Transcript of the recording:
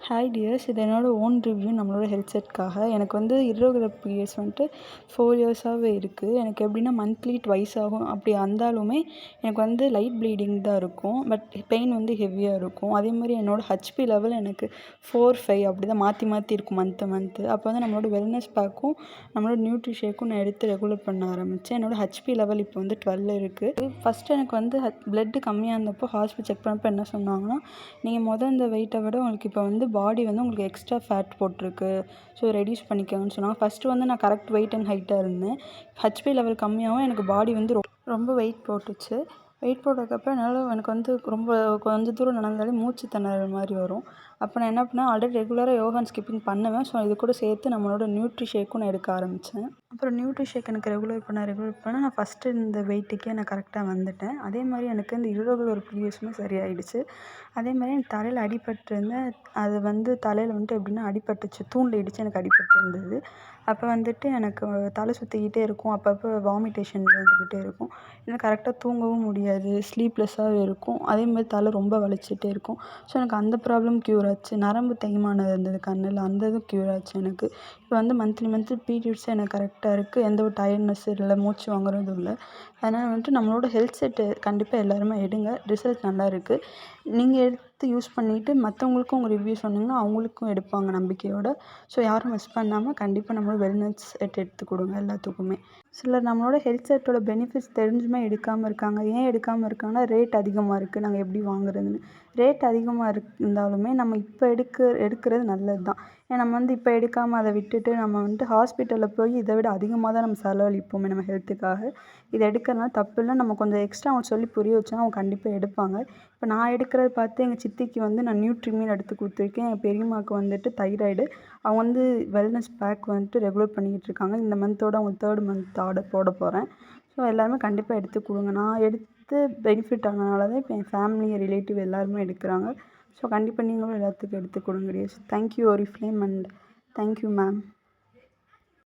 Hi tears, இது என்னோட own review நம்மளோட ஹெல்த் செட்காக. எனக்கு வந்து இர்ரெகுலர் பீரியட்ஸ் வந்துட்டு 4 இயர்ஸாகவே இருக்குது. எனக்கு எப்படின்னா மந்த்லி ட்வைஸ் ஆகும். அப்படி வந்தாலுமே எனக்கு வந்து லைட் ப்ளீடிங் தான் இருக்கும். பட் பெயின் வந்து ஹெவியாக இருக்கும். அதே மாதிரி என்னோடய ஹெச்பி லெவல் எனக்கு 4, 5 அப்படி தான் மாற்றி மாற்றி இருக்கும் மந்த்து. அப்போ வந்து நம்மளோட வெல்னஸ் பேக்கும் நம்மளோட நியூட்ரிஷேக்கும் நான் எடுத்து ரெகுலர் பண்ண ஆரம்பித்தேன். என்னோடய ஹெச்பி லெவல் இப்போ வந்து 12 இருக்குது. ஃபஸ்ட்டு எனக்கு வந்து பிளட்டு கம்மியாக இருந்தப்போ ஹாஸ்பிட்டல் செக் பண்ணப்போ என்ன சொன்னாங்கன்னா, நீங்கள் இந்த வெயிட்டை விட உங்களுக்கு இப்போ வந்து பாடி வந்து உங்களுக்கு எக்ஸ்ட்ரா ஃபேட் போட்டிருக்கு, ஸோ ரெடியூஸ் பண்ணிக்கோங்கன்னு சொன்னாங்க. ஃபஸ்ட்டு வந்து நான் கரெக்ட் வெயிட் அண்ட் ஹைட்டாக இருந்தேன். ஹெச்பி லெவல் கம்மியாகவும் எனக்கு பாடி வந்து ரொம்ப வெயிட் போட்டுச்சு. வெயிட் போட்டதுக்கப்புறம் எனக்கு வந்து ரொம்ப கொஞ்சம் தூரம் நடந்தாலே மூச்சு திணறல் மாதிரி வரும். அப்போ நான் என்ன பண்ணேன், ஆல்ரெடி ரெகுலராக யோகா அண்ட் ஸ்கிப்பிங் பண்ணுவேன். ஸோ இது கூட சேர்த்து நம்மளோட நியூட்ரிஷேக்கும் நான் எடுக்க ஆரம்பித்தேன். அப்புறம் நியூட்ரிஷேக் எனக்கு ரெகுலர் பண்ண நான் ஃபஸ்ட்டு இந்த வெயிட்டுக்கே நான் கரெக்டாக வந்துட்டேன். அதே மாதிரி எனக்கு இந்த இர்ரெகுலர் பீரியட்ஸுமே சரியாயிடுச்சு. அதே மாதிரி எனக்கு தலையில் அடிபட்டிருந்தேன். அது வந்து தலையில் வந்துட்டு எப்படின்னா அடிபட்டுச்சு, தூண்டில் இடித்து எனக்கு அடிபட்டிருந்தது. அப்போ வந்துட்டு எனக்கு தலை சுற்றிக்கிட்டே இருக்கும், அப்பப்போ வாமிட்டேஷன் வந்துக்கிட்டே இருக்கும். எனக்கு கரெக்டாக தூங்கவும் முடியாது, ஸ்லீப்லெஸ்ஸாகவே இருக்கும். அதே மாதிரி தலை ரொம்ப வலிச்சிட்டே இருக்கும். ஸோ எனக்கு அந்த ப்ராப்ளம் க்யூர் ஆச்சு. நரம்பு தேய்மானம் இருந்தது கண்ணில், அந்த இதுவும் க்யூர் ஆச்சு எனக்கு. இப்போ வந்து மந்த்லி பீரியட்ஸ் எனக்கு கரெக்டாக இருக்குது. எந்த ஒரு டயர்ட்னஸ் இல்லை, மூச்சு வாங்குறதும் இல்லை. அதனால் வந்துட்டு நம்மளோட ஹெல்த் செட்டு கண்டிப்பாக எல்லாருமே எடுங்க. ரிசல்ட் நல்லா இருக்குது. நீங்கள் எடுத்து யூஸ் பண்ணிவிட்டு மற்றவங்களுக்கும் உங்கள் ரிவ்யூ சொன்னீங்கன்னா அவங்களுக்கும் எடுப்பாங்க நம்பிக்கையோடு. ஸோ யாரும் மிஸ் பண்ணாமல் கண்டிப்பாக நம்மளோட வெல்னஸ் செட் எடுத்து கொடுங்க எல்லாத்துக்குமே. சிலர் நம்மளோட ஹெல்த் செட்டோட பெனிஃபிட்ஸ் தெரிஞ்சுமே எடுக்காமல் இருக்காங்க. ஏன் எடுக்காமல் இருக்காங்கன்னா, ரேட் அதிகமாக இருக்குது, நாங்கள் எப்படி வாங்குறதுன்னு. ரேட் அதிகமாக இருந்தாலுமே நம்ம இப்போ எடுக்கிறது நல்லது தான். ஏன்னா நம்ம வந்து இப்போ எடுக்காமல் அதை விட்டுட்டு நம்ம வந்துட்டு ஹாஸ்பிட்டலில் போய் இதை விட அதிகமாக தான் நம்ம செலவழிப்போமே நம்ம ஹெல்த்துக்காக. இதை எடுக்கிறதுனால தப்பு இல்லை. நம்ம கொஞ்சம் எக்ஸ்ட்ரா அவங்க சொல்லி புரிய வச்சோன்னா அவங்க கண்டிப்பாக எடுப்பாங்க. இப்போ நான் எடுக்கிறத பார்த்து எங்கள் சித்திக்கு வந்து நான் நியூட்ரிமீன் எடுத்து கொடுத்துருக்கேன். எங்கள் பெரியம்மாவுக்கு வந்துட்டு தைராய்டு. அவங்க வந்து வெல்னஸ் பேக் வந்துட்டு ரெகுலர் பண்ணிக்கிட்டு இருக்காங்க. இந்த மந்தோட அவங்க 3rd மந்த் ஆர்டர் போட போகிறேன். ஸோ எல்லாருமே கண்டிப்பாக எடுத்து கொடுங்க. நான் எடுத்து பெனிஃபிட் ஆனதுனால தான் இப்போ என் ஃபேமிலி, ரிலேட்டிவ் எல்லாருமே எடுக்கிறாங்க. ஸோ கண்டிப்பாக நீங்களும் எல்லாத்துக்கும் எடுத்து கொடுங்க dears. Thank you Oriflame and thank you ma'am.